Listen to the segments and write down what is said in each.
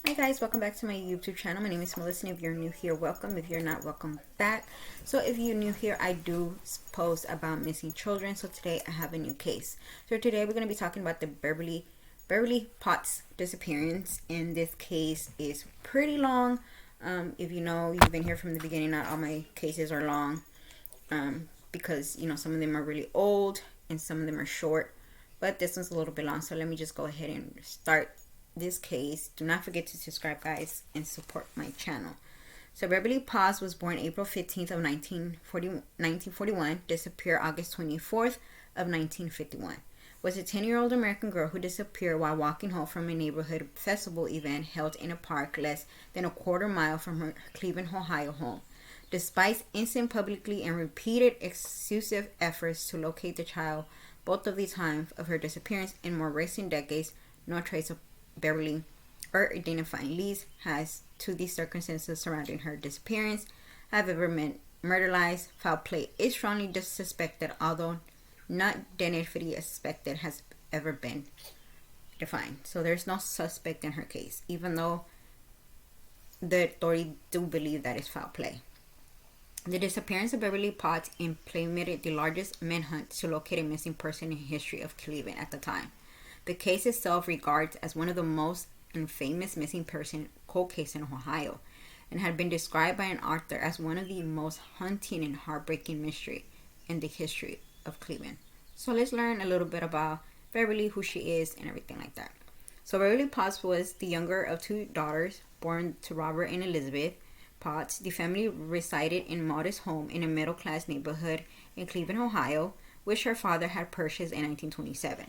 Hi guys, welcome back to my YouTube channel. My name is Melissa, and if you're new here, welcome. If you're not, welcome back. So if you're new here, I do post about missing children. So today I have a new case. So today we're going to be talking about the Beverly Potts disappearance, and this case is pretty long. If you know, you've been here from the beginning, not all my cases are long, because some of them are really old and some of them are short, but this one's a little bit long. So let me just go ahead and start this case. Do not forget to subscribe, guys, and support my channel. So Beverly Potts was born April 15th of 1941, disappeared August 24th of 1951. Was a 10-year-old American girl who disappeared while walking home from a neighborhood festival event held in a park less than a quarter mile from her Cleveland, Ohio home. Despite instant publicly and repeated exclusive efforts to locate the child, both of the times of her disappearance in more recent decades, no trace of Beverly or identifying leads as to the circumstances surrounding her disappearance have ever been murderized. Foul play is strongly suspected, although not identity suspected has ever been defined. So there's no suspect in her case, even though the authorities do believe that it's foul play. The disappearance of Beverly Potts implemented the largest manhunt to locate a missing person in the history of Cleveland at the time. The case itself regards as one of the most infamous missing person cold cases in Ohio, and had been described by an author as one of the most haunting and heartbreaking mystery in the history of Cleveland. So let's learn a little bit about Beverly, who she is, and everything like that. So Beverly Potts was the younger of two daughters born to Robert and Elizabeth Potts. The family resided in a modest home in a middle-class neighborhood in Cleveland, Ohio, which her father had purchased in 1927.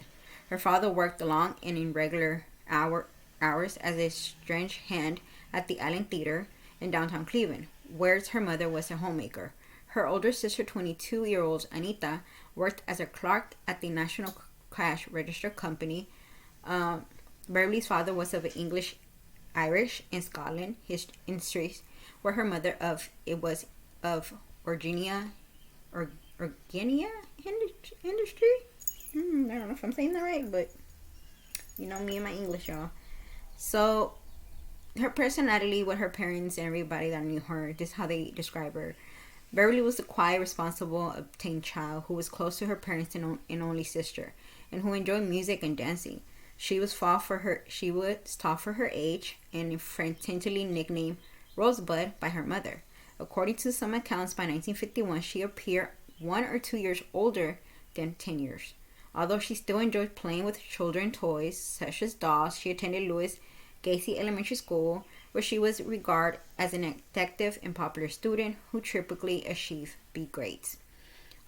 Her father worked long and in regular hours as a strange hand at the Island Theater in downtown Cleveland, whereas her mother was a homemaker. Her older sister, 22-year-old Anita, worked as a clerk at the National Cash Register Company. Beverly's father was of English, Irish, and Scotland histories, where her mother was of Organia industry. I don't know if I'm saying that right, but you know me and my English, y'all. So her personality with her parents and everybody that knew her, this is how they describe her. Beverly was the quiet, responsible, obtained child who was close to her parents and only sister, and who enjoyed music and dancing. She was tall for her age, and frequently nicknamed Rosebud by her mother. According to some accounts, by 1951, she appeared 1 or 2 years older than 10 years. Although she still enjoyed playing with children's toys, such as dolls, she attended Louis Gacy Elementary School, where she was regarded as an active and popular student who typically achieved B grades.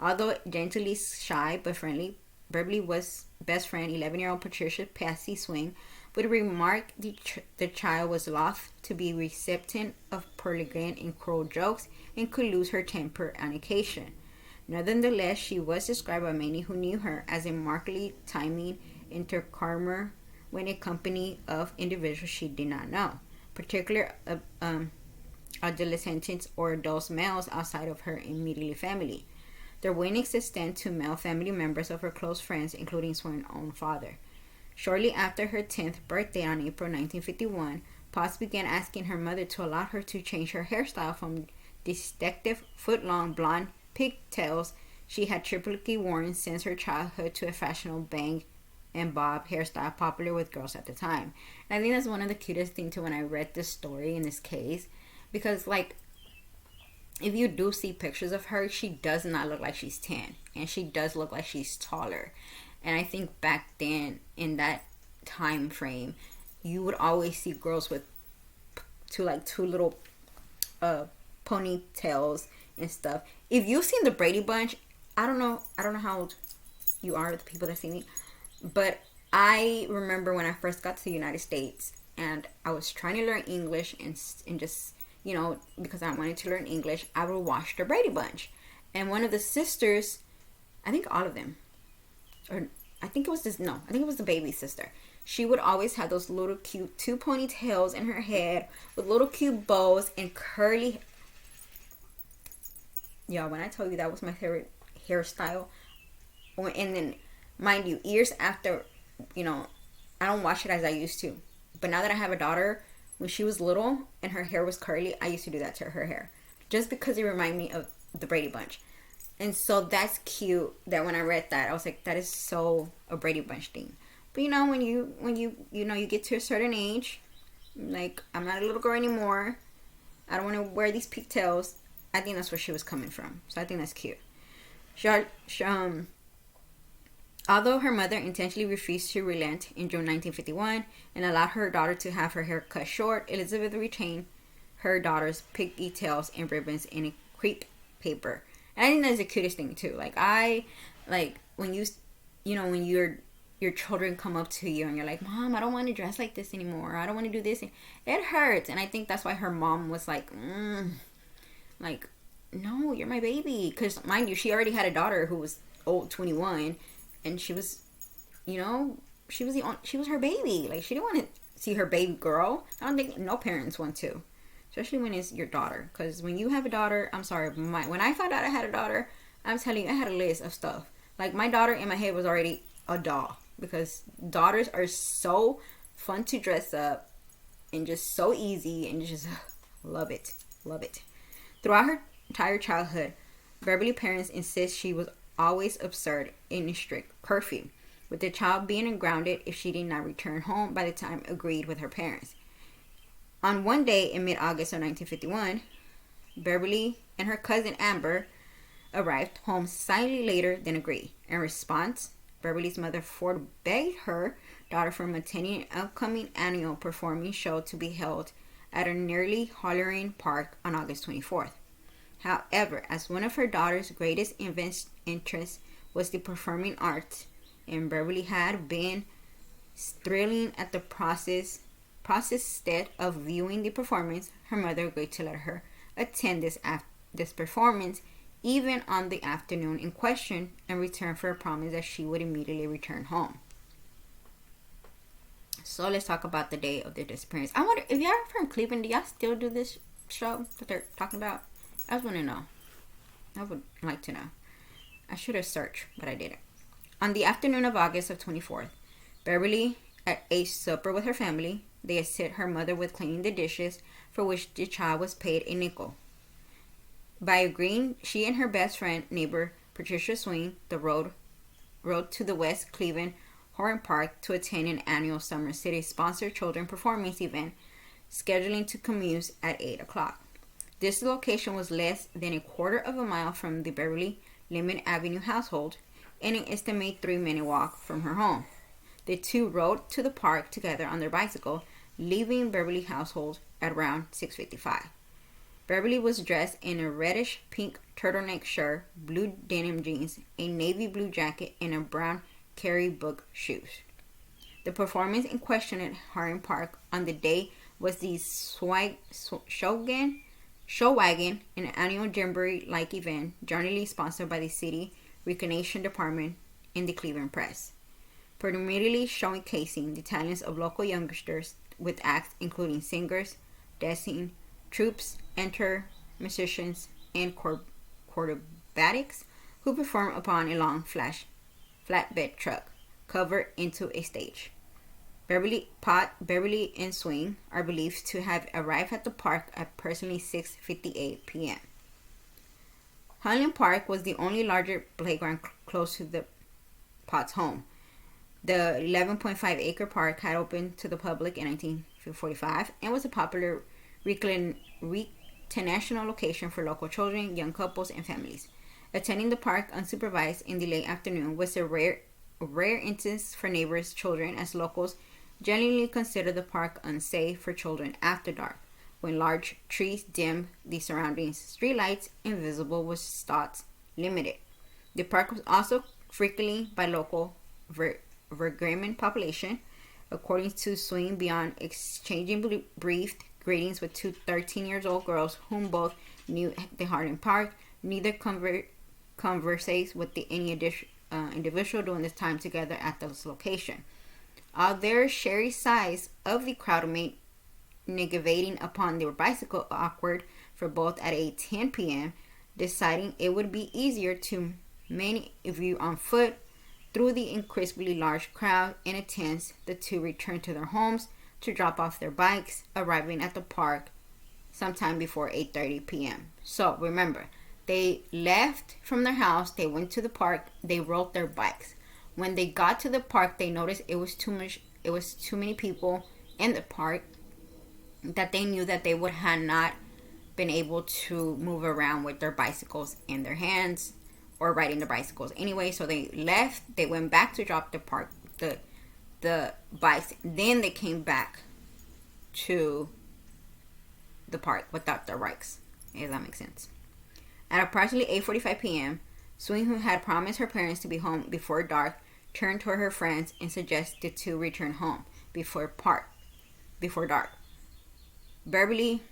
Although gently shy but friendly, Beverly was best friend 11-year-old Patricia Patsy Swing would remark the child was loath to be receptive of prolonged and cruel jokes and could lose her temper on occasion. Nonetheless, she was described by many who knew her as a markedly timing entertainer when a company of individuals she did not know, particularly adolescents or adult males outside of her immediate family. Their winnings extend to male family members of her close friends, including Swan's own father. Shortly after her 10th birthday on April 1951, Potts began asking her mother to allow her to change her hairstyle from distinctive foot-long blonde pigtails she had typically worn since her childhood to a fashionable bang and bob hairstyle popular with girls at the time. And I think that's one of the cutest things too when I read this story in this case, because if you do see pictures of her, she does not look like she's 10, and she does look like she's taller. And I think back then, in that time frame, you would always see girls with two little ponytails and stuff. If you've seen the Brady Bunch, I don't know how old you are, the people that see me, but I remember when I first got to the United States and I was trying to learn English and just, because I wanted to learn English, I would watch the Brady Bunch. And one of the sisters, I think all of them, or I think it was the baby sister. She would always have those little cute 2 ponytails in her head with little cute bows and curly. Y'all, when I tell you that was my favorite hairstyle, and then mind you, years after, I don't watch it as I used to. But now that I have a daughter, when she was little and her hair was curly, I used to do that to her hair. Just because it reminded me of the Brady Bunch. And so that's cute that when I read that, I was like, that is so a Brady Bunch thing. But when you get to a certain age, like, I'm not a little girl anymore. I don't want to wear these pigtails. I think that's where she was coming from. So I think that's cute. Although her mother intentionally refused to relent in June 1951 and allowed her daughter to have her hair cut short, Elizabeth retained her daughter's pigtails and ribbons in a crepe paper. And I think that's the cutest thing too. Like when when your children come up to you and you're like, Mom, I don't want to dress like this anymore. I don't want to do this. It hurts. And I think that's why her mom was like, no, you're my baby. Because mind you, she already had a daughter who was old, 21, and she was, she was her baby. Like, she didn't want to see her baby girl. I don't think no parents want to, especially when it's your daughter. Because when you have a daughter, I'm sorry, when I found out I had a daughter, I'm telling you, I had a list of stuff. Like, my daughter in my head was already a doll, because daughters are so fun to dress up and just so easy, and just love it. Throughout her entire childhood, Beverly parents insist she was always absurd in a strict curfew, with the child being grounded if she did not return home by the time agreed with her parents. On one day in mid-August of 1951, Beverly and her cousin Amber arrived home slightly later than agreed. In response, Beverly's mother forbade her daughter from attending an upcoming annual performing show to be held at a nearly Holleran Park on August 24th. However, as one of her daughter's greatest interests was the performing arts, and Beverly had been thrilling at the process instead of viewing the performance, her mother agreed to let her attend this performance even on the afternoon in question, in return for a promise that she would immediately return home. So let's talk about the day of their disappearance. I wonder if y'all are from Cleveland, do y'all still do this show that they're talking about? I just want to know. I would like to know. I should have searched, but I didn't. On the afternoon of August of 24th, Beverly ate supper with her family. They assisted her mother with cleaning the dishes, for which the child was paid a nickel. By agreeing, she and her best friend, neighbor Patricia Swing, rode to the West Cleveland Holleran Park to attend an annual Summer City-sponsored children performance event, scheduling to commute at 8 o'clock. This location was less than a quarter of a mile from the Beverly Lemon Avenue household and an estimated 3-minute walk from her home. The two rode to the park together on their bicycle, leaving Beverly household at around 6:55. Beverly was dressed in a reddish-pink turtleneck shirt, blue denim jeans, a navy blue jacket, and a brown Carry Book shoes. The performance in question at Holleran Park on the day was the Show Wagon, an annual jamboree-like event generally sponsored by the City Recreation Department and the Cleveland Press, primarily showcasing the talents of local youngsters with acts including singers, dancing troupes, musicians, and acrobatics who perform upon a long flatbed truck covered into a stage. Beverly and Swing are believed to have arrived at the park at approximately 6:58 p.m. Holleran Park was the only larger playground close to the Potts' home. The 11.5-acre park had opened to the public in 1945 and was a popular recreational location for local children, young couples, and families. Attending the park unsupervised in the late afternoon was a rare instance for neighbors' children, as locals generally consider the park unsafe for children after dark, when large trees dim the surrounding streetlights and visible with spots limited. The park was also frequented by local vermin population, according to Swing, beyond exchanging brief greetings with two 13-year-old girls whom both knew the Holleran Park. Neither conversates with any individual during this time together at this location. Their shared size of the crowd made navigating upon their bicycle awkward for both at 8:10 p.m., deciding it would be easier to many view on foot through the increasingly large crowd in attendance. The two returned to their homes to drop off their bikes, arriving at the park sometime before 8:30 p.m. So remember, they left from their house, they went to the park, they rode their bikes. When they got to the park, they noticed it was too many people in the park, that they knew that they would have not been able to move around with their bicycles in their hands or riding the bicycles anyway. So they left, they went back to drop the bikes, then they came back to the park without their bikes, if that makes sense. At approximately 8:45 p.m., Swing, who had promised her parents to be home before dark, turned toward her friends and suggested to return home before dark. Beverly,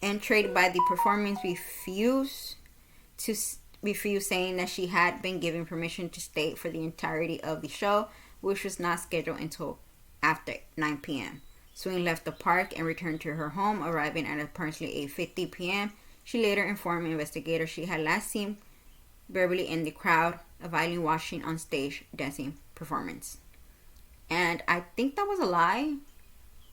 intrigued by the performance, refused, saying that she had been given permission to stay for the entirety of the show, which was not scheduled until after 9 p.m. Swing left the park and returned to her home, arriving at approximately 8:50 p.m. She later informed investigators she had last seen Beverly in the crowd, a violin watching on stage dancing performance. And I think that was a lie.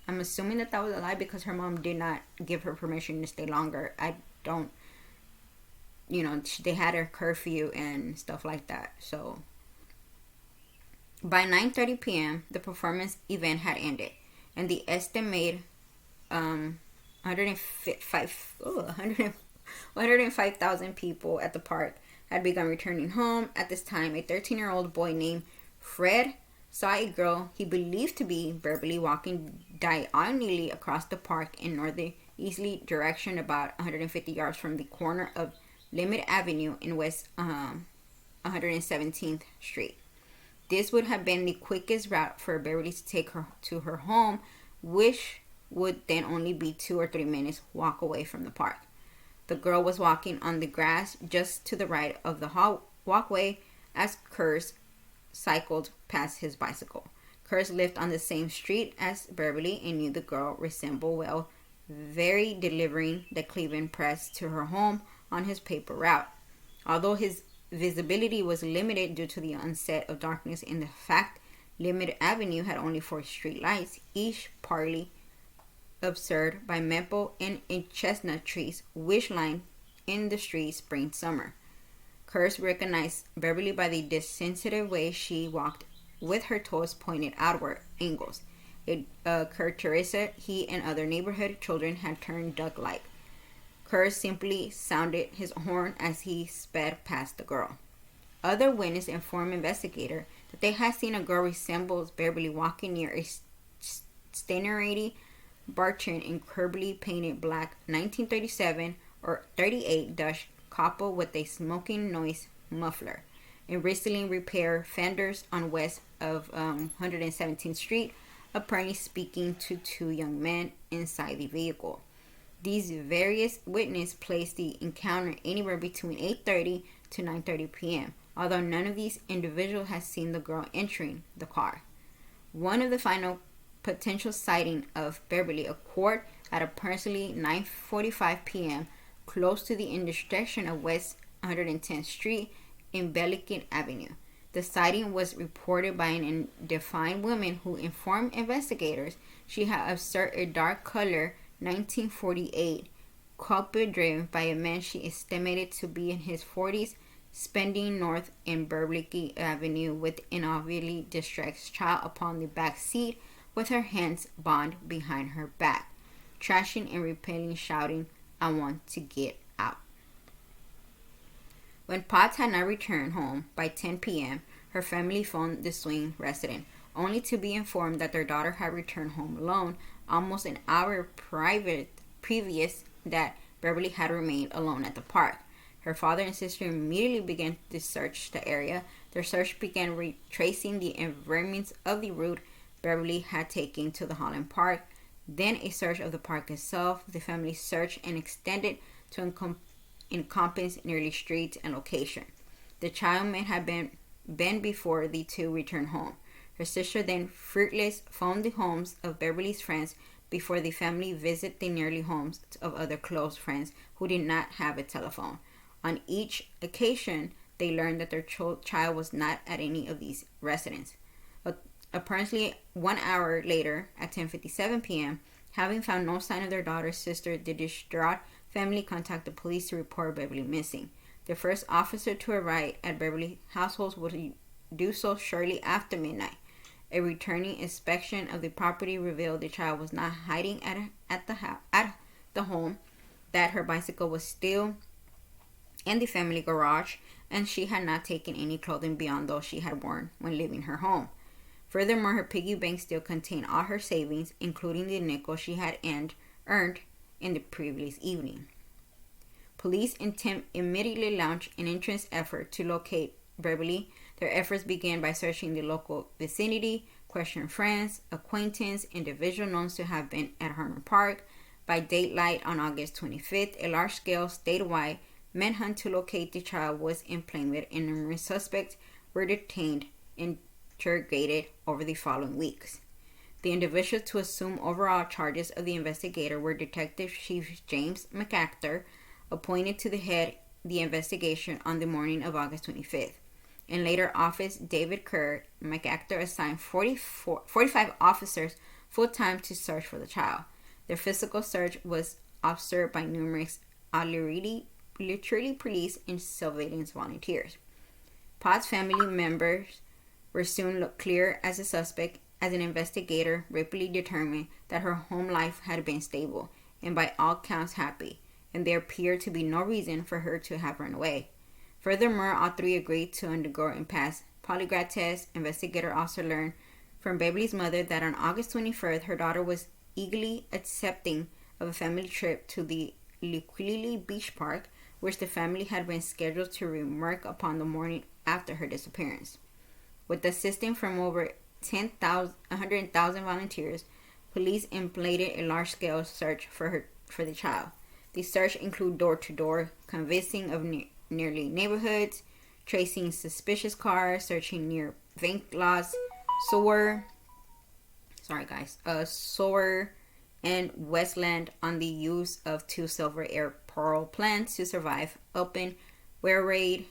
I'm assuming that was a lie because her mom did not give her permission to stay longer. I don't, they had a curfew and stuff like that. So by 9:30 p.m., the performance event had ended, and the estimated 105,000 people at the park had begun returning home. At this time, a 13-year-old boy named Fred saw a girl he believed to be Beverly walking diagonally across the park in northeasterly direction about 150 yards from the corner of Limit Avenue and West 117th Street. This would have been the quickest route for Beverly to take her to her home, which would then only be 2 or 3 minutes walk away from the park. The girl was walking on the grass just to the right of the walkway as Kurz cycled past his bicycle. Kurz lived on the same street as Beverly and knew the girl resembled well, very delivering the Cleveland Press to her home on his paper route. Although his visibility was limited due to the onset of darkness and the fact Limit Avenue had only 4 street lights, each partly obscured by maple and chestnut trees which lined in the street spring-summer. Kurz recognized Beverly by the sensitive way she walked with her toes pointed outward angles, a characteristic he and other neighborhood children had turned duck-like. Kurz simply sounded his horn as he sped past the girl. Other witnesses informed investigators that they had seen a girl resembles Beverly walking near a stationary Barton incredibly painted black 1937 or 38 Dodge coupled with a smoking noise muffler and recently repaired fenders on west of 117th Street, apparently speaking to 2 young men inside the vehicle. These various witnesses placed the encounter anywhere between 8:30 to 9:30 p.m., although none of these individuals had seen the girl entering the car. One of the final potential sighting of Beverly occurred at approximately 9:45 p.m. close to the intersection of West 110th Street and Beverly Avenue. The sighting was reported by an unidentified woman who informed investigators she had observed a dark-colored 1948 coupe driven by a man she estimated to be in his 40s, spending north in Beverly Avenue with an obviously distressed child upon the back seat, with her hands bound behind her back, trashing and repelling, shouting, "I want to get out." When Potts had not returned home by 10 p.m., her family phoned the Swing resident, only to be informed that their daughter had returned home alone almost an hour previous, that Beverly had remained alone at the park. Her father and sister immediately began to search the area. Their search began retracing the environments of the route Beverly had taken to the Holland Park, then a search of the park itself. The family searched and extended to encompass nearly streets and location. The child may have been before the 2 returned home. Her sister then, fruitless, phoned the homes of Beverly's friends before the family visited the nearly homes of other close friends who did not have a telephone. On each occasion, they learned that their child was not at any of these residences. Apparently, 1 hour later, at 10:57 p.m., having found no sign of their daughter's sister, the distraught family contacted police to report Beverly missing. The first officer to arrive at Beverly household would do so shortly after midnight. A returning inspection of the property revealed the child was not hiding at the home, that her bicycle was still in the family garage, and she had not taken any clothing beyond those she had worn when leaving her home. Furthermore, her piggy bank still contained all her savings, including the nickel she had earned in the previous evening. Police immediately launched an intense effort to locate Beverly. Their efforts began by searching the local vicinity, questioning friends, acquaintances, individuals known to have been at Herman Park. By daylight on August 25th, a large-scale statewide manhunt to locate the child was implemented, and numerous suspects were detained and interrogated over the following weeks. The individuals to assume overall charges of the investigator were Detective Chief James McActor, appointed to head the investigation on the morning of August 25th. In later office, David Kerr. McActor assigned 45 officers full-time to search for the child. Their physical search was observed by numerous literally police and surveillance volunteers. Pod's family members were soon clear as a suspect, as an investigator rapidly determined that her home life had been stable and by all counts happy, and there appeared to be no reason for her to have run away. Furthermore, all three agreed to undergo and pass polygraph tests. Investigator also learned from Beverly's mother that on August 21st, her daughter was eagerly accepting of a family trip to the Liquili Beach Park, which the family had been scheduled to remark upon the morning after her disappearance. With assistance from over 100,000 volunteers, police implemented a large-scale search for the child. The search included door-to-door canvassing of nearly neighborhoods, tracing suspicious cars, searching near bank lots, sewer, and Westland on the use of 2 Silver Air Pearl plans to survive open railway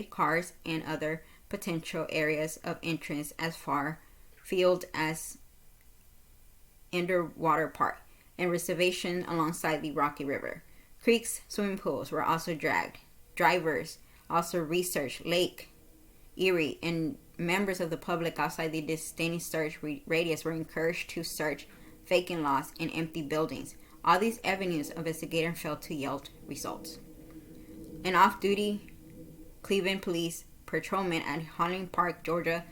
cars and other potential areas of interest as far field as Underwater Park and reservation alongside the Rocky River. Creeks, swimming pools were also dragged. Drivers also researched Lake Erie, and members of the public outside the designated search radius were encouraged to search vacant lots and empty buildings. All these avenues investigators failed to yield results. An off-duty Cleveland police patrolman at Holland Park, Georgia,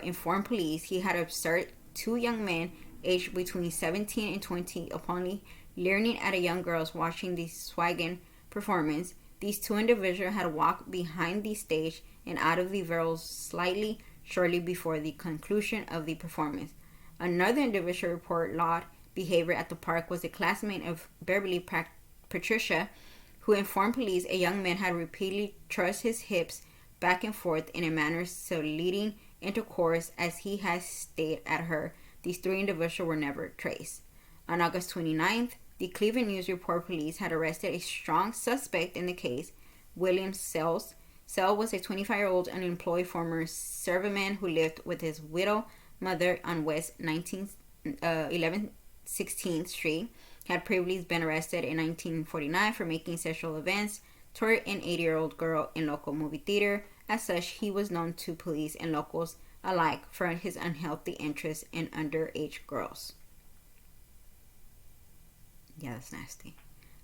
informed police he had observed 2 young men aged between 17 and 20 upon leering at a young girl watching the Swaggin performance. These 2 individuals had walked behind the stage and out of the girls slightly shortly before the conclusion of the performance. Another individual reported odd behavior at the park was a classmate of Beverly, Patricia, who informed police a young man had repeatedly thrust his hips back and forth in a manner soliciting intercourse as he had stared at her. These 3 individuals were never traced. On August 29th, the Cleveland News report police had arrested a strong suspect in the case, William Sells. Sells was a 25-year-old unemployed former serviceman who lived with his widowed mother on West 1116th Street. He had previously been arrested in 1949 for making sexual advances toward an 80-year-old girl in local movie theater. As such, he was known to police and locals alike for his unhealthy interest in underage girls. Yeah, that's nasty.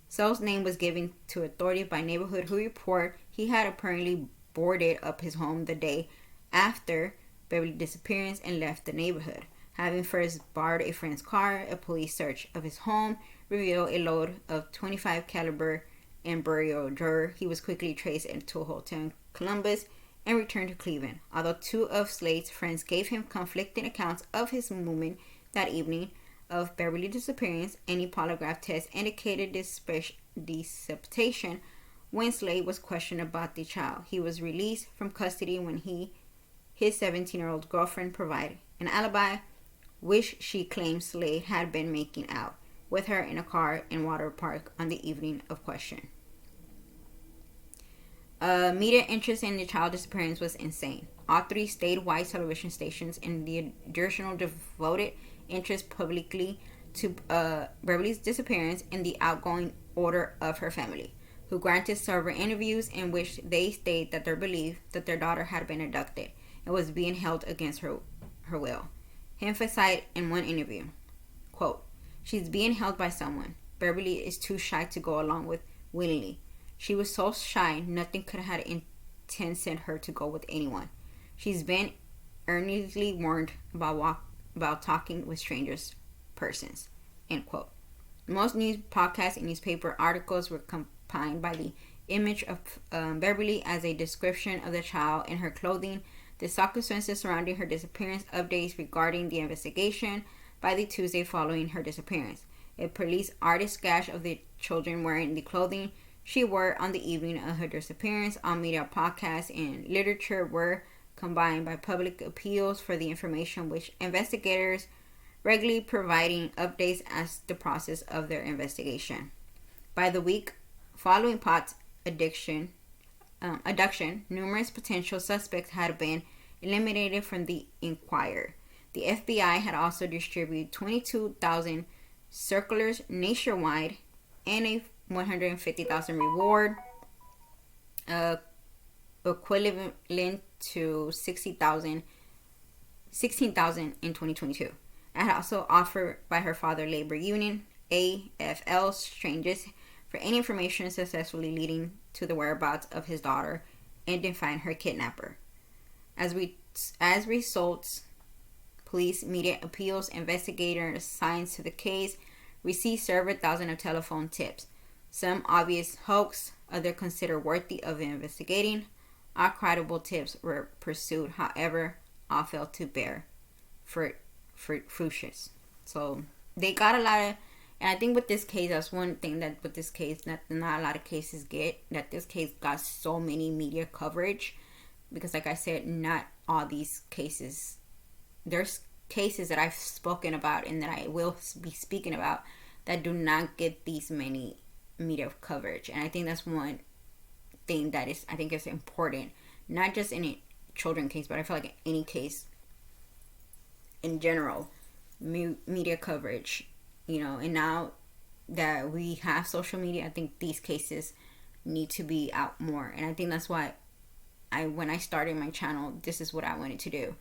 Sells' name was given to authorities by neighborhood who report he had apparently boarded up his home the day after Beverly's disappearance and left the neighborhood. Having first borrowed a friend's car, a police search of his home revealed a load of .25 caliber and burial drawer. He was quickly traced into a hotel in Columbus and returned to Cleveland. Although 2 of Slade's friends gave him conflicting accounts of his movement that evening of Beverly's disappearance, any polygraph test indicated deception. When Slade was questioned about the child, he was released from custody when his 17-year-old girlfriend provided an alibi, which she claimed Slade had been making out with her in a car in Water Park on the evening of question. Media interest in the child disappearance was insane. All three statewide television stations and the additional devoted interest publicly to Beverly's disappearance and the outgoing order of her family, who granted several interviews in which they state that their belief that their daughter had been abducted and was being held against her will. He emphasized in one interview, quote, "She's being held by someone. Beverly is too shy to go along with willingly. She was so shy, nothing could have intended her to go with anyone. She's been earnestly warned about talking with strangers persons," end quote. Most news podcasts and newspaper articles were combined by the image of Beverly as a description of the child in her clothing, the circumstances surrounding her disappearance, updates regarding the investigation by the Tuesday following her disappearance, a police artist sketch of the children wearing the clothing she wore on the evening of her disappearance. All media podcasts and literature were combined by public appeals for the information, which investigators regularly providing updates as the process of their investigation. By the week following Potts' abduction, numerous potential suspects had been eliminated from the inquiry. The FBI had also distributed 22,000 circulars nationwide and a 150,000 reward, equivalent to 16,000 in 2022. And also offered by her father labor union, AFL Strangers, for any information successfully leading to the whereabouts of his daughter and to find her kidnapper. As results, police, media appeals, investigators assigned to the case received several thousand of telephone tips. Some obvious hoax, others considered worthy of investigating. All credible tips were pursued, however, all failed to bear fruitions. So they got a lot of, and I think with this case, that's one thing that with this case, not a lot of cases get, that this case got so many media coverage, because like I said, not all these cases, there's cases that I've spoken about and that I will be speaking about that do not get these many media coverage. And I think that's one thing that is, I think is important, not just in a children case, but I feel like in any case in general, media coverage, and now that we have social media, I think these cases need to be out more. And I think that's why when I started my channel, this is what I wanted to do.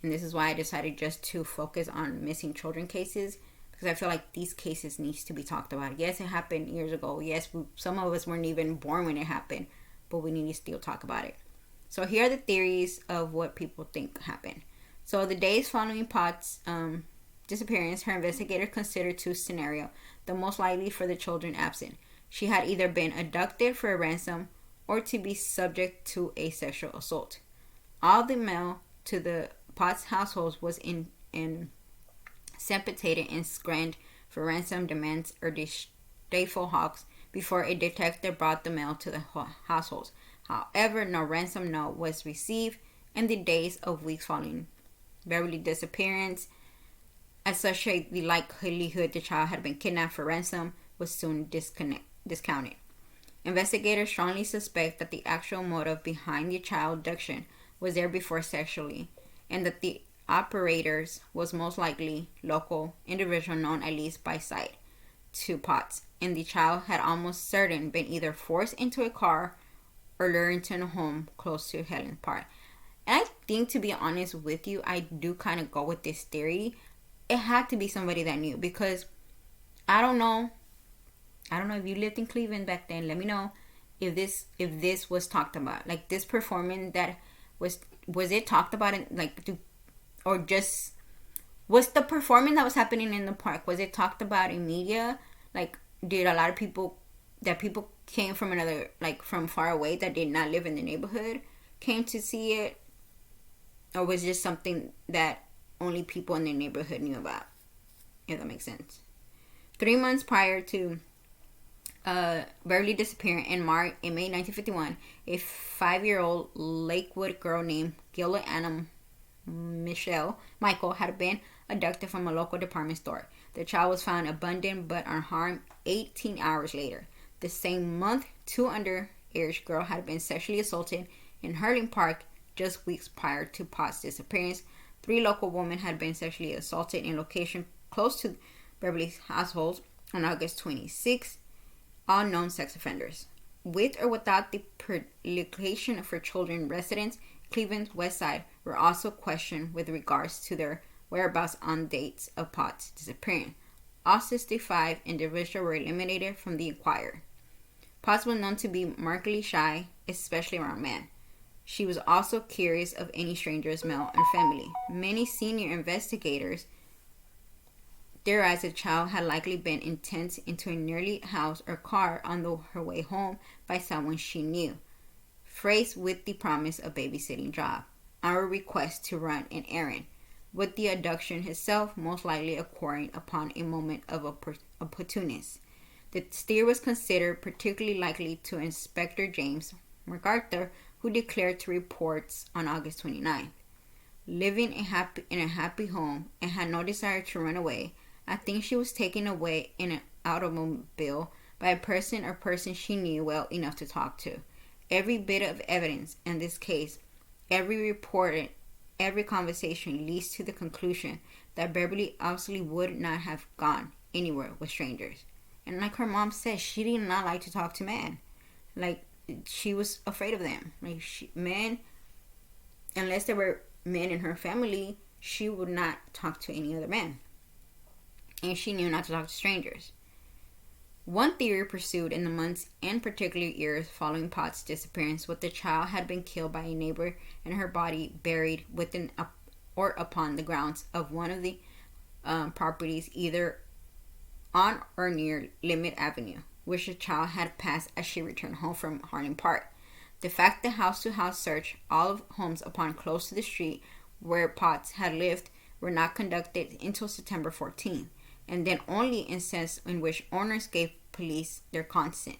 And this is why I decided just to focus on missing children cases, because I feel like these cases needs to be talked about. Yes, it happened years ago. Yes, some of us weren't even born when it happened, but we need to still talk about it. So here are the theories of what people think happened. So the days following Potts' disappearance, her investigator considered two scenarios, the most likely for the children absent. She had either been abducted for a ransom or to be subject to a sexual assault. All the mail to the Potts households was intercepted and scanned for ransom demands or distasteful hawks before a detective brought the mail to the households. However, no ransom note was received in the days of weeks following Beverly's disappearance. As such, the likelihood the child had been kidnapped for ransom was soon discounted. Investigators strongly suspect that the actual motive behind the child abduction was there before sexually, and that the operators was most likely local individual known at least by sight to Potts, and the child had almost certain been either forced into a car or lured into a home close to Helen Park. And I think, to be honest with you, I do kind of go with this theory. It had to be somebody that knew, because I don't know if you lived in Cleveland back then. Let me know if this was talked about, like this performance that was it talked about in, or just was the performance that was happening in the park, was it talked about in media? Like, did a lot of people came from another, like from far away that did not live in the neighborhood came to see it, or was it just something that only people in the neighborhood knew about, if that makes sense? 3 months prior to Beverly disappearing in May 1951, a 5-year-old Lakewood girl named Gilda Anna Michael had been abducted from a local department store. The child was found abandoned but unharmed 18 hours later. The same month, two Irish girl had been sexually assaulted in Hurling Park just weeks prior to Potts' disappearance. 3 local women had been sexually assaulted in location close to Beverly's household on August 26, all known sex offenders. With or without the predilection for children, residents Cleveland's West Side were also questioned with regards to their whereabouts on dates of Potts' disappearance. All 65 individuals were eliminated from the inquiry. Potts was known to be markedly shy, especially around men. She was also curious of any strangers, male or family. Many senior investigators theorized the child had likely been enticed into a nearby house or car on her way home by someone she knew, phrased with the promise of babysitting job, or request to run an errand, with the abduction itself most likely occurring upon a moment of opportunism. The theory was considered particularly likely to Inspector James MacArthur, who declared to reports on August 29th, living in a happy home and had no desire to run away. I think she was taken away in an automobile by a person or persons she knew well enough to talk to. Every bit of evidence in this case, every report, every conversation leads to the conclusion that Beverly obviously would not have gone anywhere with strangers. And like her mom said, she did not like to talk to men. Like, she was afraid of them. Like, men, unless there were men in her family, she would not talk to any other men. And she knew not to talk to strangers. One theory pursued in the months and particularly years following Potts' disappearance was the child had been killed by a neighbor and her body buried within or upon the grounds of one of the properties either on or near Limit Avenue, which the child had passed as she returned home from Harlem Park. The fact that house-to-house search all of homes upon close to the street where Potts had lived were not conducted until September 14th, and then only in sense in which owners gave police their consent,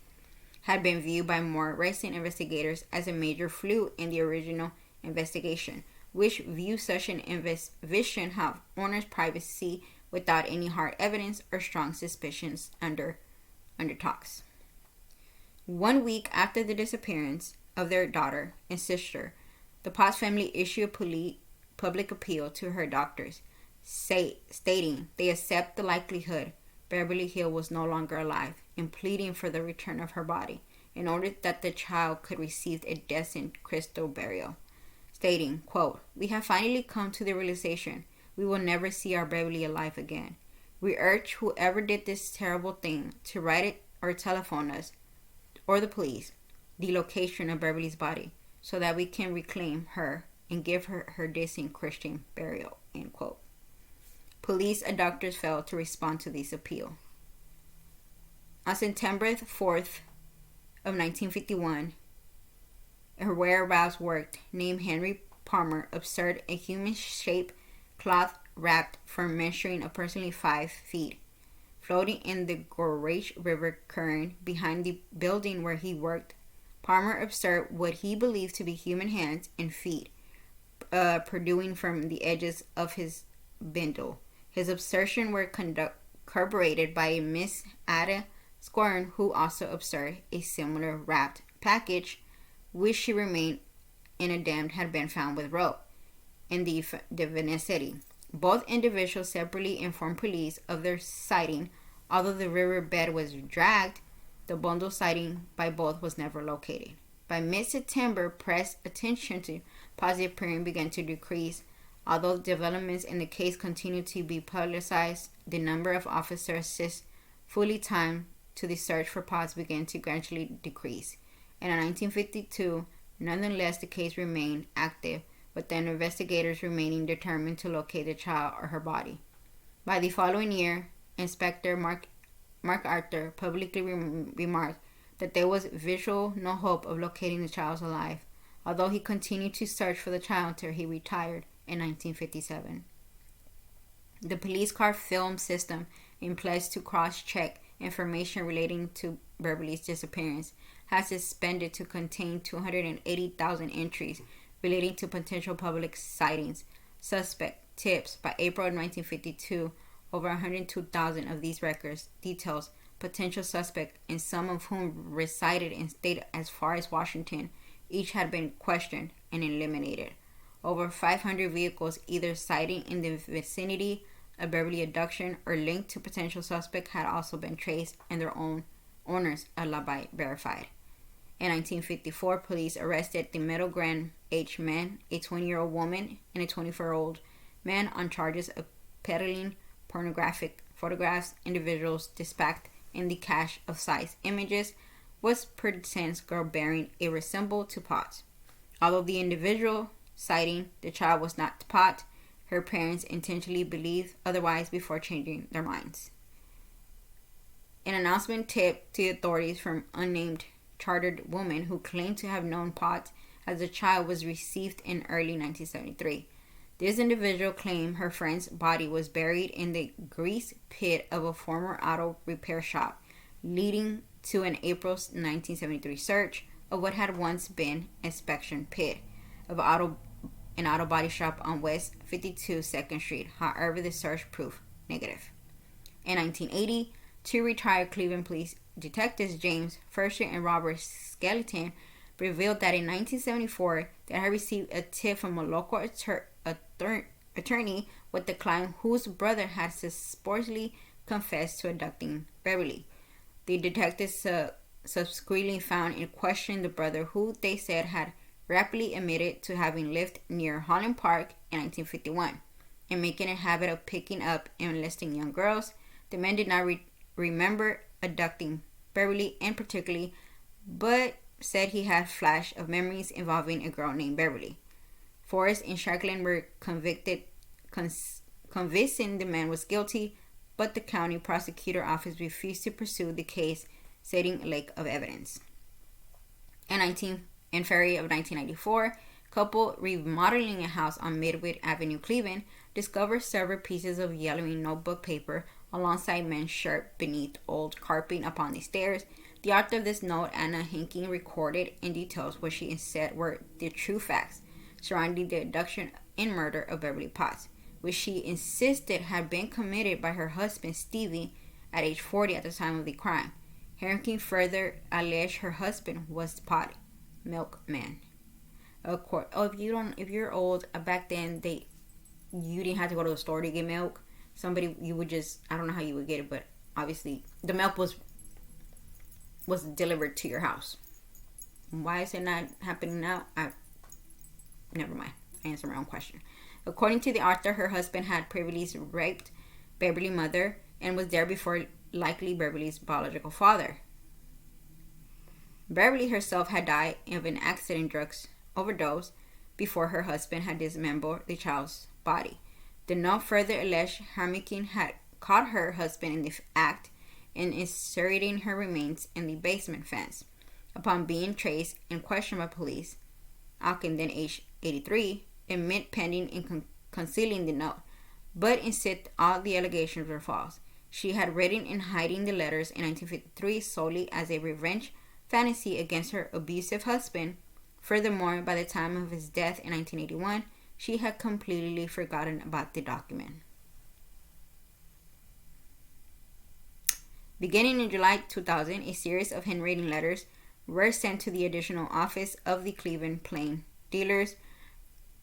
had been viewed by more recent investigators as a major flaw in the original investigation, which viewed such an investigation of owners' privacy without any hard evidence or strong suspicions under talks. 1 week after the disappearance of their daughter and sister, the Potts family issued a public appeal to her doctors, stating they accept the likelihood Beverly Hill was no longer alive and pleading for the return of her body in order that the child could receive a decent crystal burial, stating, quote, "We have finally come to the realization we will never see our Beverly alive again. We urge whoever did this terrible thing to write it or telephone us or the police the location of Beverly's body so that we can reclaim her and give her decent Christian burial," end quote. Police and doctors failed to respond to this appeal. On September 4th of 1951, a whereabouts worker named Henry Palmer observed a human-shaped cloth wrapped for measuring approximately 5 feet, floating in the Gorage River current behind the building where he worked. Palmer observed what he believed to be human hands and feet protruding from the edges of his bindle. His observations were corroborated by Miss Ada Scorn, who also observed a similar wrapped package, which she remained in a dam had been found with rope in the vicinity. Both individuals separately informed police of their sighting. Although the river bed was dragged, the bundle sighting by both was never located. By mid-September, press attention to positive appearance began to decrease. Although developments in the case continued to be publicized, the number of officers assigned fully time to the search for Potts began to gradually decrease. And in 1952, nonetheless, the case remained active, with the investigators remaining determined to locate the child or her body. By the following year, Inspector MacArthur publicly remarked that there was visual no hope of locating the child alive, although he continued to search for the child until he retired in 1957. The police car film system in place to cross-check information relating to Beverly's disappearance has expanded to contain 280,000 entries relating to potential public sightings, suspect tips. By April of 1952, over 102,000 of these records details potential suspects, and some of whom resided in states as far as Washington, each had been questioned and eliminated. Over 500 vehicles, either sighting in the vicinity of Beverly abduction or linked to potential suspects, had also been traced and their own owners alibi verified. In 1954, police arrested the middle grade age man, a 20-year-old woman, and a 24-year-old man on charges of peddling pornographic photographs. Individuals dispatched in the cache of size images was Purcell's girl bearing a resemblance to Potts. Although the individual citing the child was not Pot, her parents intentionally believed otherwise before changing their minds. An announcement tipped to authorities from unnamed chartered woman who claimed to have known Pot as a child was received in early 1973. This individual claimed her friend's body was buried in the grease pit of a former auto repair shop, leading to an April 1973 search of what had once been an inspection pit of an auto body shop on West 52 2nd Street. However, the search proved negative. In 1980, two retired Cleveland police detectives, James Furster and Robert Skeleton, revealed that in 1974 they had received a tip from a local attorney with the client whose brother had supposedly confessed to abducting Beverly. The detectives subsequently found and questioned the brother, who they said had rapidly admitted to having lived near Holland Park in 1951 and making a habit of picking up and molesting young girls. The man did not remember abducting Beverly in particular, but said he had flash of memories involving a girl named Beverly. Forrest and Shackland were convicted, convincing the man was guilty, but the county prosecutor office refused to pursue the case, citing a lack of evidence. In February of 1994, couple remodeling a house on Midwood Avenue, Cleveland, discovered several pieces of yellowing notebook paper alongside men's shirt beneath old carpeting upon the stairs. The author of this note, Anna Hinking, recorded in details what she said were the true facts surrounding the abduction and murder of Beverly Potts, which she insisted had been committed by her husband Stevie at age 40 at the time of the crime. Hinking further alleged her husband was the pot milkman. Of course, if you're old, back then you didn't have to go to the store to get milk. You would just, I don't know how you would get it, but obviously the milk was delivered to your house. Why is it not happening now? Never mind. I answered my own question. According to the author, her husband had previously raped Beverly's mother and was there before likely Beverly's biological father. Beverly herself had died of an accident drugs overdose before her husband had dismembered the child's body. The note further alleged Hamilton had caught her husband in the act and inserting her remains in the basement fence. Upon being traced and questioned by police, Alkin, then aged 83, admitted pending and concealing the note, but insisted all the allegations were false. She had written and hiding the letters in 1953 solely as a revenge fantasy against her abusive husband. Furthermore, by the time of his death in 1981, she had completely forgotten about the document. Beginning in July 2000, a series of handwritten letters were sent to the additional office of the Cleveland Plain Dealers,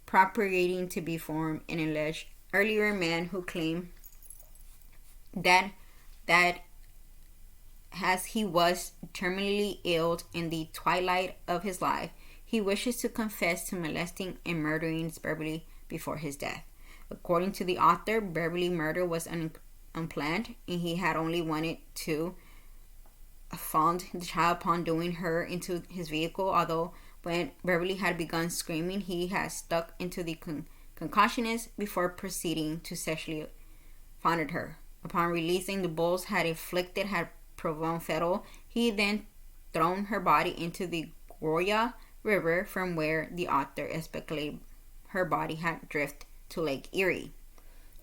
purporting to be from an alleged earlier man who claimed that as he was terminally ill in the twilight of his life, he wishes to confess to molesting and murdering Beverly before his death. According to the author, Beverly's murder was unplanned, and he had only wanted to found the child upon doing her into his vehicle. Although when Beverly had begun screaming, he had stuck into the concussionist before proceeding to sexually founded her. Upon releasing the bulls had proven fatal, he then thrown her body into the Goya River, from where the author speculated her body had drifted to Lake Erie.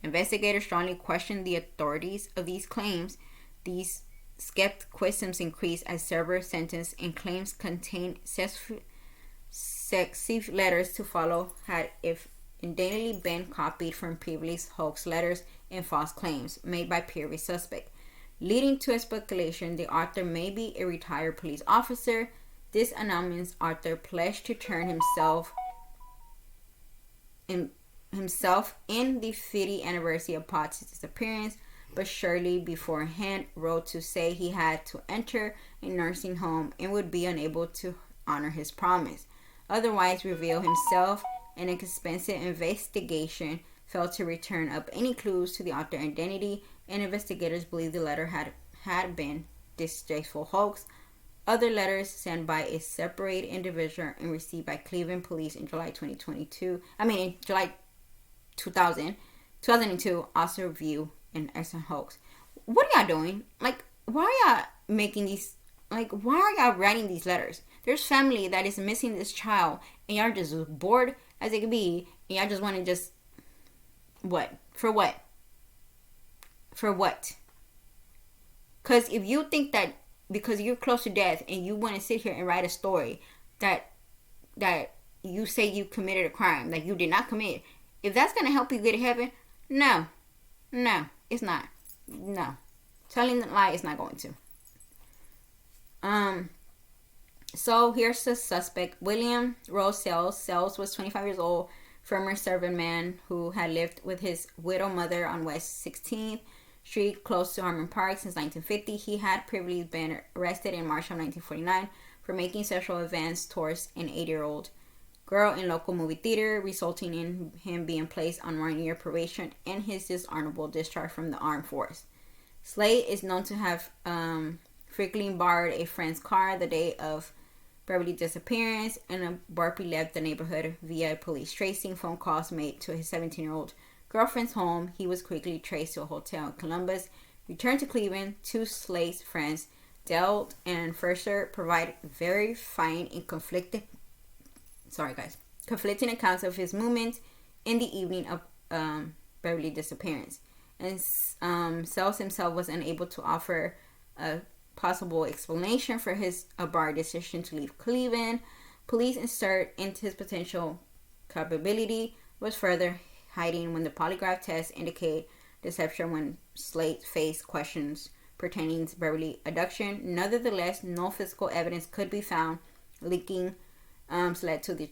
Investigators strongly questioned the authorities of these claims. These skepticisms increased as several sentences and claims contained sexy letters to follow had if indeed been copied from previous hoax letters and false claims made by previous suspects. leading to a speculation the author may be a retired police officer. This announcement Arthur pledged to turn himself in the 50th anniversary of Potts' disappearance, but shortly beforehand wrote to say he had to enter a nursing home and would be unable to honor his promise. Otherwise, reveal himself. An expensive investigation failed to return up any clues to the author's identity, and investigators believe the letter had been distasteful hoax. Other letters sent by a separate individual and received by Cleveland police in July 2002 also view an excellent hoax. What are y'all doing? Like, why are y'all making these, like, why are y'all writing these letters? There's family that is missing this child, and y'all just bored as it could be, and y'all just want to just, what? For what? For what? Because if you think that because you're close to death and you want to sit here and write a story that you say you committed a crime that you did not commit, if that's going to help you get to heaven, no, it's not. No. Telling the lie is not going to. So here's the suspect. William Rose Sells. Sells was 25 years old, former servant man who had lived with his widow mother on West 16th Street, close to Harmon Park, since 1950. He had previously been arrested in March of 1949 for making sexual advances towards an 8-year-old girl in local movie theater, resulting in him being placed on 1-year probation and his dishonorable discharge from the armed force. Slade is known to have frequently borrowed a friend's car the day of Beverly's disappearance, and Barkley left the neighborhood via police tracing phone calls made to his 17-year-old girlfriend's home. He was quickly traced to a hotel in Columbus. Returned to Cleveland, two Slade's friends, Dell and Ferser, provide verifying and conflicting accounts of his movements in the evening of Beverly's disappearance. And Sells himself was unable to offer a possible explanation for his abrupt decision to leave Cleveland. Police insert into his potential culpability was further hiding when the polygraph test indicated deception when Slade faced questions pertaining to Beverly abduction. Nevertheless, no physical evidence could be found linking Slade to the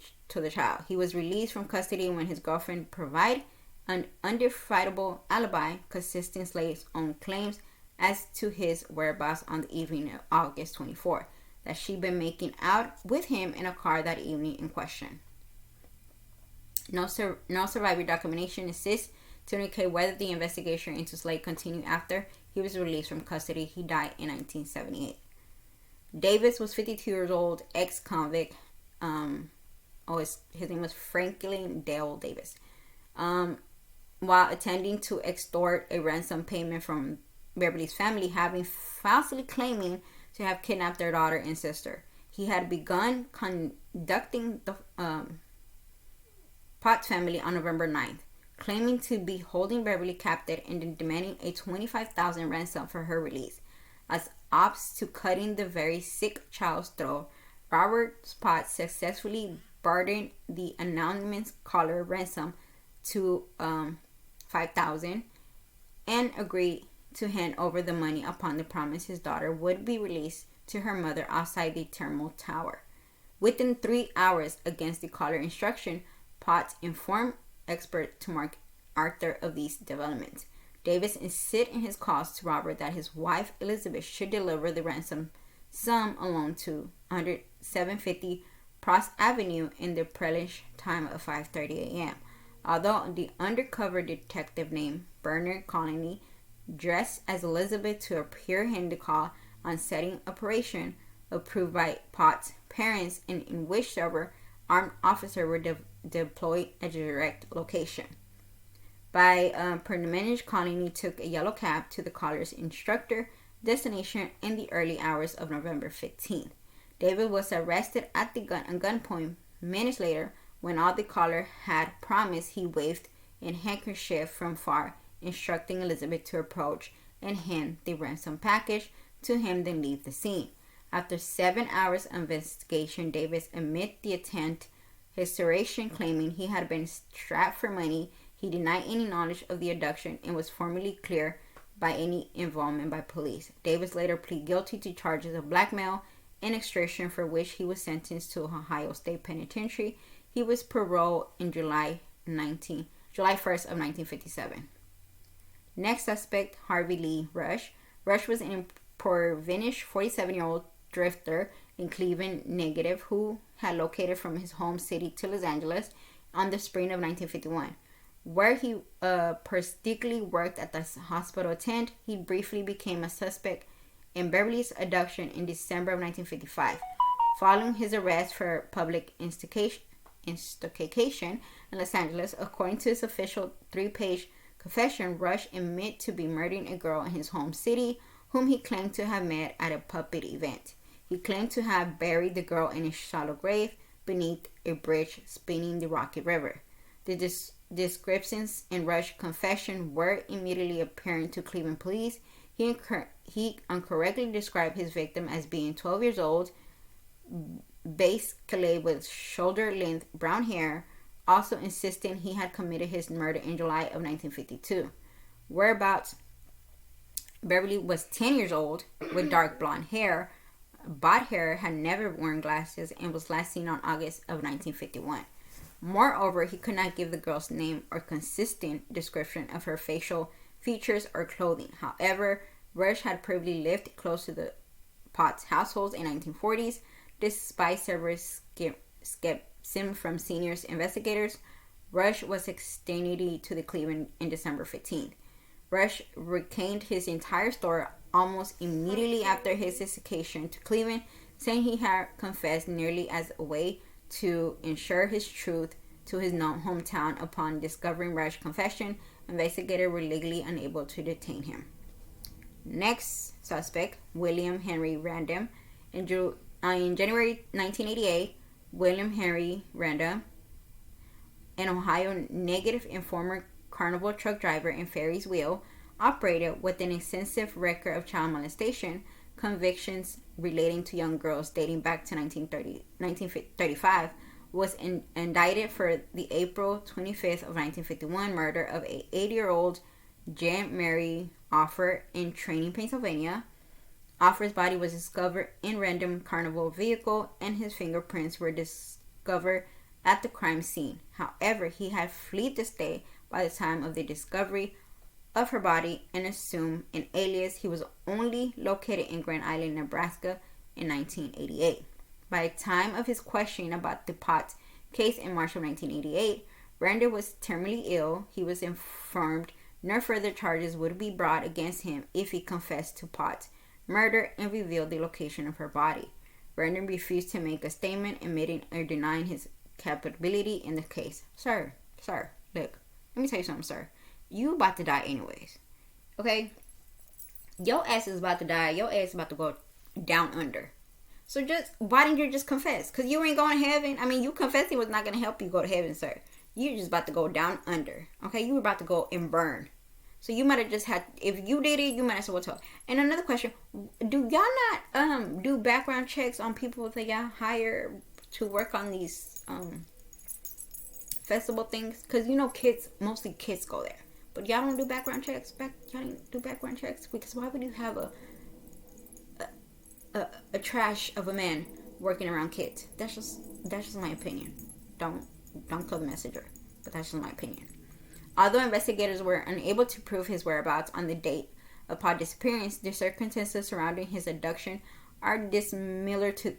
child. He was released from custody when his girlfriend provided an undefinable alibi consisting Slade's own claims as to his whereabouts on the evening of August 24, that she'd been making out with him in a car that evening in question. No survivor documentation exists to indicate whether the investigation into Slade continued after he was released from custody. He died in 1978. Davis was 52 years old, ex-convict. His name was Franklin Dale Davis. While attempting to extort a ransom payment from Beverly's family, having falsely claiming to have kidnapped their daughter and sister. He had begun conducting the Potts family on November 9th, claiming to be holding Beverly captive and then demanding a $25,000 ransom for her release. As opts to cutting the very sick child's throat, Robert Potts successfully bartered the anonymous caller ransom to $5,000 and agreed to hand over the money upon the promise his daughter would be released to her mother outside the terminal tower. Within 3 hours, against the caller instruction, Potts informed expert to Mark Arthur of these developments. Davis insisted in his calls to Robert that his wife Elizabeth should deliver the ransom sum alone to 750 Pross Avenue in the prelish time of 5:30 a.m. Although the undercover detective named Bernard Colony dressed as Elizabeth to appear in the call on setting operation approved by Potts' parents, and in which several armed officers were deployed at a direct location. By Permanent Colony took a yellow cab to the caller's instructor destination in the early hours of November 15th. David was arrested at the gunpoint minutes later when all the caller had promised. He waved a handkerchief from far, instructing Elizabeth to approach and hand the ransom package to him, then leave the scene. After 7 hours of investigation, Davis admitted the attempt hysteration, claiming he had been strapped for money. He denied any knowledge of the abduction and was formally cleared by any involvement by police. Davis later pleaded guilty to charges of blackmail and extortion, for which he was sentenced to Ohio State Penitentiary. He was paroled in July 1st of 1957. Next suspect, Harvey Lee Rush. Rush was an impoverished 47-year-old drifter in Cleveland native who had located from his home city to Los Angeles on the spring of 1951, where he particularly worked at the hospital attendant. He briefly became a suspect in Beverly's abduction in December of 1955. Following his arrest for public instigation in Los Angeles, according to his official 3-page confession, Rush admitted to be murdering a girl in his home city, whom he claimed to have met at a puppet event. He claimed to have buried the girl in a shallow grave beneath a bridge spanning the Rocky River. The descriptions in Rush's confession were immediately apparent to Cleveland police. He incorrectly described his victim as being 12 years old, basically with shoulder-length brown hair, also insisting he had committed his murder in July of 1952. Whereabouts, Beverly was 10 years old with dark blonde hair, bought hair, had never worn glasses, and was last seen on August of 1951. Moreover, he could not give the girl's name or consistent description of her facial features or clothing. However, Rush had previously lived close to the Potts households in 1940s. Despite several skepticism from senior investigators, Rush was extradited to the Cleveland in December 15th. Rush recanted his entire story almost immediately after his extradition to Cleveland, saying he had confessed nearly as a way to ensure his truth to his hometown. Upon discovering Rush's confession, investigators were legally unable to detain him. Next suspect, William Henry Random. In January 1988, William Henry Random, an Ohio native and former carnival truck driver and Ferris wheel operator with an extensive record of child molestation convictions relating to young girls dating back to 1935, was indicted for the April 25th of 1951 murder of a 80-year-old Jan Mary Offer in Training, Pennsylvania. Offer's body was discovered in random carnival vehicle, and his fingerprints were discovered at the crime scene. However, he had fled the state by the time of the discovery of her body and assumed an alias. He was only located in Grand Island, Nebraska in 1988. By the time of his questioning about the Potts case in March of 1988, Randall was terminally ill. He was informed no further charges would be brought against him if he confessed to Potts' murder and revealed the location of her body. Randall refused to make a statement, admitting or denying his culpability in the case. Sir, look, let me tell you something, sir. You about to die anyways. Okay? Your ass is about to die. Your ass is about to go down under. So why didn't you just confess? Because you ain't going to heaven. I mean, you confessing was not going to help you go to heaven, sir. You just about to go down under. Okay? You were about to go and burn. So you might have just had, if you did it, you might as well tell. And another question, do y'all not do background checks on people that y'all hire to work on these festival things? Because kids, mostly kids go there. But y'all don't do background checks? Y'all don't do background checks? Because why would you have a trash of a man working around kids? That's just my opinion. Don't kill the messenger. But that's just my opinion. Although investigators were unable to prove his whereabouts on the date of Potts' disappearance, the circumstances surrounding his abduction are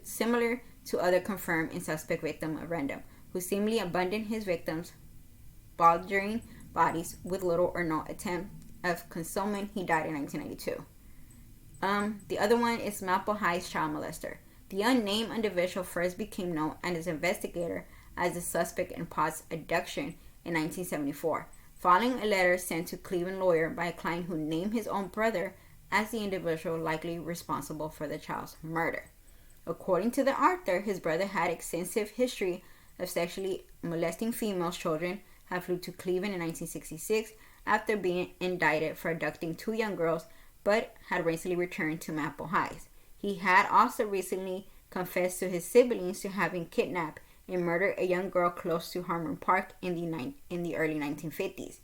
similar to other confirmed and suspect victims of Random, who seemingly abandoned his victims' bouldering bodies with little or no attempt of concealment. He died in 1992. The other one is Maple High's child molester. The unnamed individual first became known as an investigator as a suspect in Potts' abduction in 1974, following a letter sent to Cleveland lawyer by a client who named his own brother as the individual likely responsible for the child's murder. According to the author, his brother had extensive history of sexually molesting female children, had flew to Cleveland in 1966 after being indicted for abducting 2 young girls, but had recently returned to Maple Heights. He had also recently confessed to his siblings to having kidnapped and murdered a young girl close to Harmon Park in the early 1950s.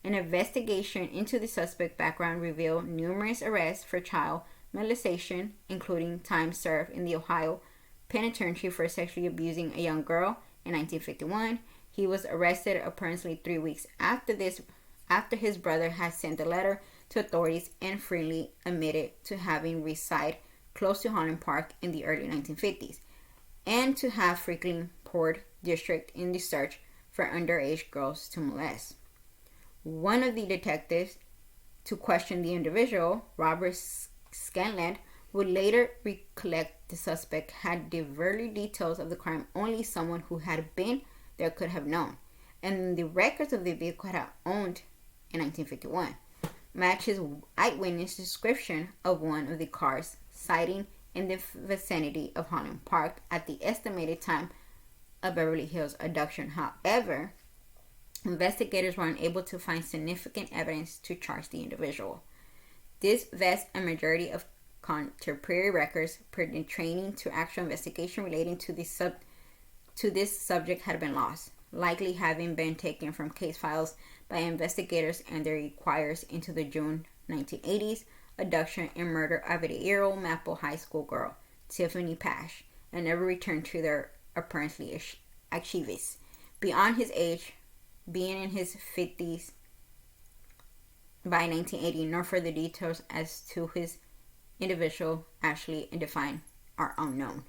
An investigation into the suspect's background revealed numerous arrests for child molestation, including time served in the Ohio penitentiary for sexually abusing a young girl in 1951. He was arrested apparently 3 weeks after his brother had sent a letter to authorities and freely admitted to having resided close to Holland Park in the early 1950s and to have frequently toured district in the search for underage girls to molest. One of the detectives to question the individual, Robert Scanlon, would later recollect the suspect had the very details of the crime only someone who had been there could have known, and the records of the vehicle had owned in 1951 match his eyewitness description of one of the cars sighting in the vicinity of Holland Park at the estimated time of Beverly Hills abduction. However, investigators were unable to find significant evidence to charge the individual. This vast a majority of contemporary records pertaining to actual investigation relating to this subject had been lost, likely having been taken from case files by investigators and their inquiries into the June 1980s abduction and murder of 8-year-old Maple High School girl, Tiffany Pash, and never returned to their apparently archives. Beyond his age, being in his 50s by 1980, nor further details as to his individual actually defined are unknown.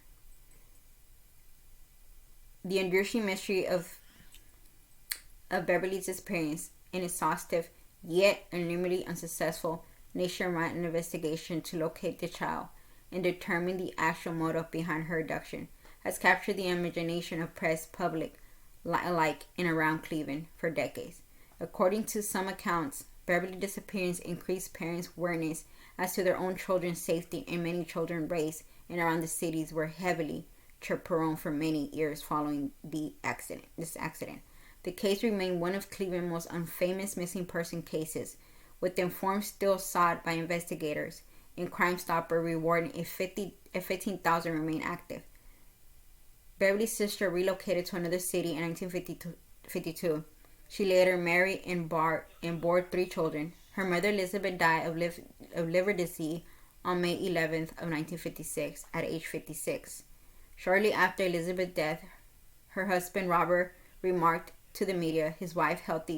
The enduring mystery of Beverly's disappearance, an exhaustive yet unlimitedly unsuccessful nationwide investigation to locate the child and determine the actual motive behind her abduction, has captured the imagination of press public alike in around Cleveland for decades. According to some accounts, Beverly's disappearance increased parents' awareness as to their own children's safety, and many children raised in around the cities were heavily chaperoned for many years following this accident. The case remained one of Cleveland's most infamous missing person cases, with the informed still sought by investigators and Crime Stopper rewarding a $15,000 remain active. Beverly's sister relocated to another city in 1952. She later married and bore 3 children. Her mother Elizabeth died of liver disease on May 11th of 1956 at age 56. Shortly after Elizabeth's death, her husband Robert remarked to the media his wife's health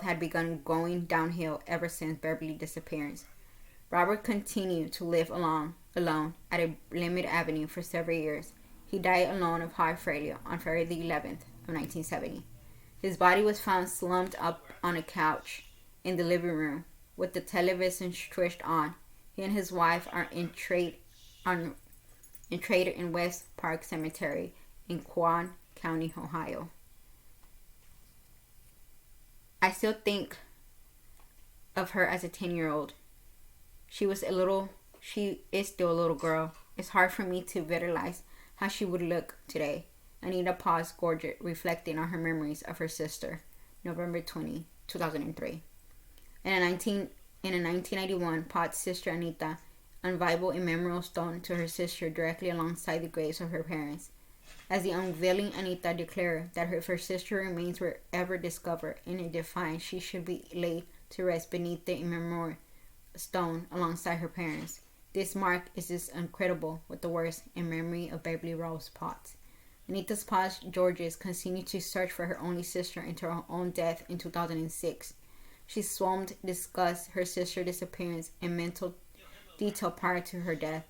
had begun going downhill ever since Beverly's disappearance. Robert continued to live alone at a Limit Avenue for several years. He died alone of heart failure on February the 11th of 1970. His body was found slumped up on a couch in the living room with the television switched on. He and his wife are interred in West Park Cemetery in Quan County, Ohio. I still think of her as a 10-year-old. She is still a little girl. It's hard for me to visualize how she would look today. Anita paused, gorgeous, reflecting on her memories of her sister. November 20, 2003. In a 1991, Potts' sister Anita unveiled a memorial stone to her sister directly alongside the graves of her parents. As the unveiling, Anita declared that if her sister's remains were ever discovered in a defiance, she should be laid to rest beneath the immemorial stone alongside her parents. This mark is just incredible with the words in memory of Beverly Rose Potts. Anita's Potts Georges continued to search for her only sister until her own death in 2006. She swarmed discussed her sister's disappearance in mental detail prior to her death.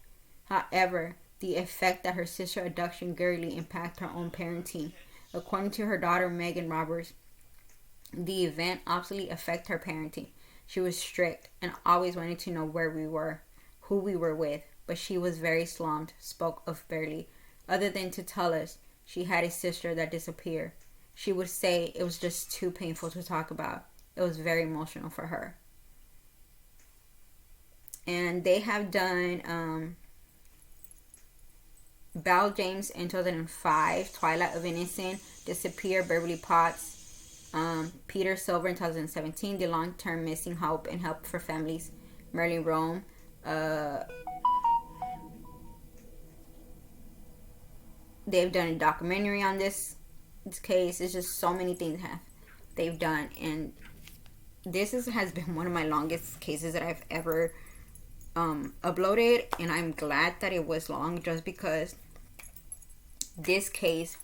However, the effect that her sister's abduction greatly impacted her own parenting. According to her daughter Megan Roberts, the event absolutely affected her parenting. She was strict and always wanted to know where we were, who we were with, but she was very slumped, spoke of barely, other than to tell us she had a sister that disappeared. She would say it was just too painful to talk about. It was very emotional for her. And they have done Val James in 2005, Twilight of Innocence, Disappear, Beverly Potts, Peter Silver in 2017, The Long-Term Missing Hope and Help for Families, Marilyn Rome. They've done a documentary on this case. It's just so many things they've done, and has been one of my longest cases that I've ever uploaded, and I'm glad that it was long, just because this case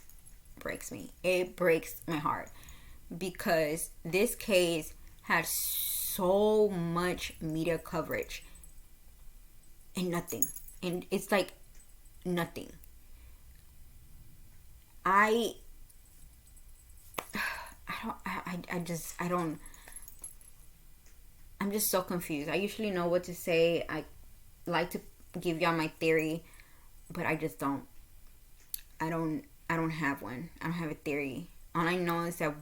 breaks me. It breaks my heart, because this case had so much media coverage and nothing. And it's like nothing. I don't, I'm just so confused. I usually know what to say. I like to give y'all my theory, but I just don't. I don't have one. I don't have a theory. All I know is that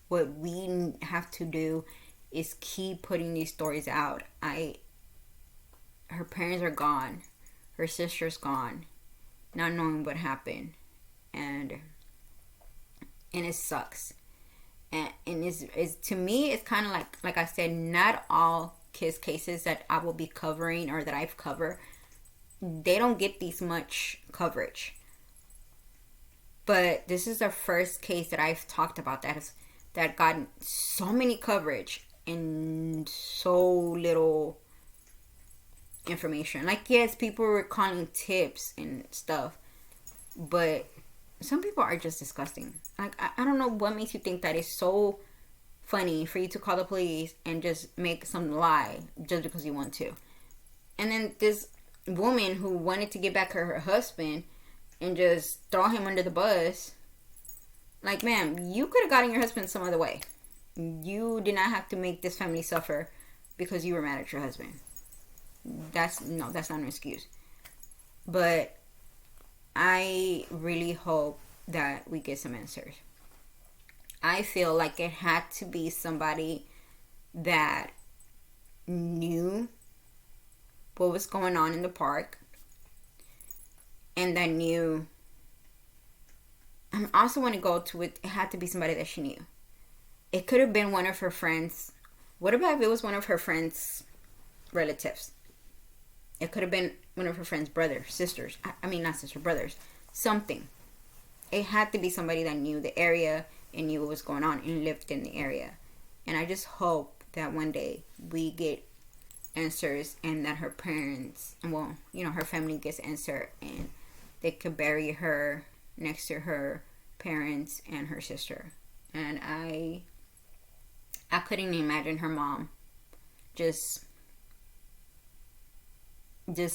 what we have to do is keep putting these stories out. Her parents are gone. Her sister's gone. Not knowing what happened. And it sucks. And it's to me, it's kind of like I said, not all kids cases that I will be covering or that I've covered, they don't get this much coverage. But this is the first case that I've talked about that gotten so many coverage and so little information. Like, yes, people were calling tips and stuff, but some people are just disgusting. Like, I don't know what makes you think that is so funny for you to call the police and just make some lie just because you want to. And then this woman who wanted to get back her husband and just throw him under the bus. Like, ma'am, you could have gotten your husband some other way. You did not have to make this family suffer because you were mad at your husband. That's not an excuse. But I really hope that we get some answers. I feel like it had to be somebody that knew what was going on in the park, and that knew. I also want to go to it. It had to be somebody that she knew. It could have been one of her friends. What about if it was one of her friends' relatives? It could have been one of her friends' brothers, sisters. I mean, not sister, brothers. Something. It had to be somebody that knew the area and knew what was going on and lived in the area. And I just hope that one day we get answers, and that her parents, well, her family gets answer, and they could bury her next to her parents and her sister. And I couldn't imagine her mom just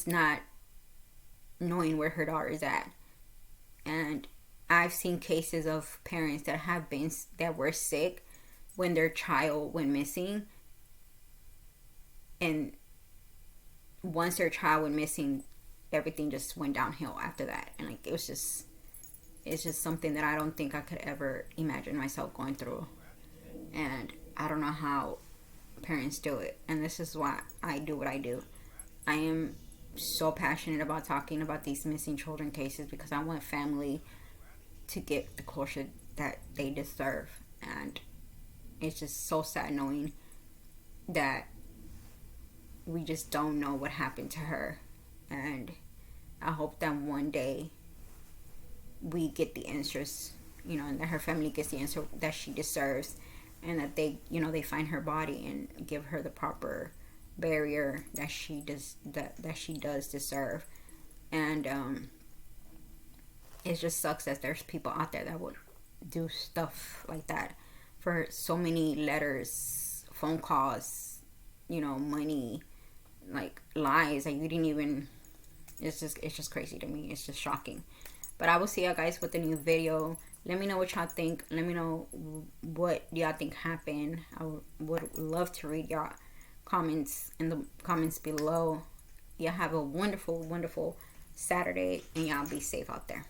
not knowing where her daughter is at. And I've seen cases of parents that were sick when their child went missing, and once their child went missing, everything just went downhill after that. And like, it's just something that I don't think I could ever imagine myself going through. And I don't know how parents do it. And this is why I do what I do. I am so passionate about talking about these missing children cases, because I want family to get the closure that they deserve. And it's just so sad knowing that we just don't know what happened to her. And I hope that one day we get the answers, and that her family gets the answer that she deserves, and that they find her body and give her the proper burial that she does deserve. And it just sucks that there's people out there that would do stuff like that for so many letters, phone calls, money, like lies. Like, you didn't even. It's just crazy to me. It's just shocking. But I will see y'all guys with a new video. Let me know what y'all think. Let me know what y'all think happened. I would love to read y'all comments in the comments below. Y'all have a wonderful, wonderful Saturday, and y'all be safe out there.